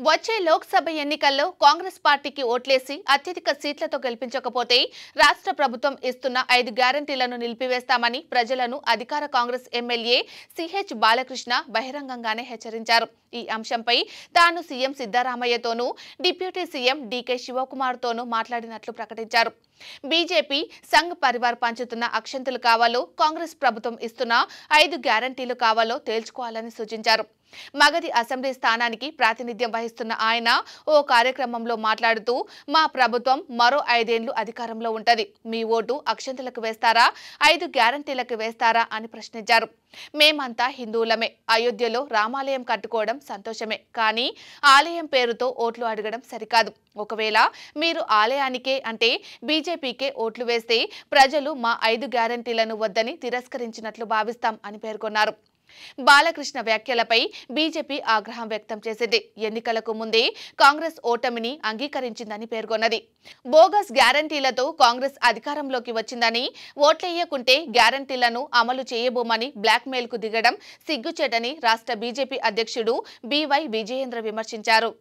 వచ్చే లోక్సభ ఎన్నికల్లో కాంగ్రెస్ పార్టీకి ఓట్లేసి అత్యధిక సీట్లతో గెలిపించకపోతే రాష్ట్ర ప్రభుత్వం ఇస్తున్న 5 గ్యారెంటీలను నిలిపివేస్తామని ప్రజలను అధికార కాంగ్రెస్ ఎమ్మెల్యే సిహెచ్ బాలకృష్ణ బహిరంగంగానే హెచ్చరించారు. ఈ అంశంపై తాను సీఎం సిద్ధరామయ్యతోనూ డిప్యూటీ సీఎం డీకే శివకుమార్తోనూ మాట్లాడినట్లు ప్రకటించారు. బీజేపీ సంఘ్ పరివార్ పంచుతున్న అక్షంతలు కావాలో కాంగ్రెస్ ప్రభుత్వం ఇస్తున్న 5 గ్యారెంటీలు కావాలో తేల్చుకోవాలని సూచించారు. మగధి అసెంబ్లీ స్థానానికి ప్రాతినిధ్యం వహిస్తున్న ఆయన ఓ కార్యక్రమంలో మాట్లాడుతూ మా ప్రభుత్వం మరో 5 ఏళ్లు అధికారంలో ఉంటది. మీ ఓటు అక్షంతలకు వేస్తారా 5 గ్యారెంటీలకు వేస్తారా అని ప్రశ్నించారు. మేమంతా హిందువులమే. అయోధ్యలో రామాలయం కట్టుకోవడం సంతోషమే. కానీ ఆలయం పేరుతో ఓట్లు అడగడం సరికాదు. ఒకవేళ మీరు ఆలయానికే అంటే బీజేపీకే ఓట్లు వేస్తే ప్రజలు మా 5 గ్యారెంటీలను వద్దని తిరస్కరించినట్లు భావిస్తాం అని పేర్కొన్నారు. బాలకృష్ణ వ్యాఖ్యలపై బీజేపీ ఆగ్రహం వ్యక్తం చేసింది. ఎన్నికలకు ముందే కాంగ్రెస్ ఓటమిని అంగీకరించిందని పేర్కొన్నది. బోగస్ గ్యారంటీలతో కాంగ్రెస్ అధికారంలోకి వచ్చిందని, ఓట్లేయకుంటే గ్యారంటీలను అమలు చేయబోమని బ్లాక్మెయిల్కు దిగడం సిగ్గుచేటని రాష్ట్ర బీజేపీ అధ్యక్షుడు బివై విజయేంద్ర విమర్శించారు.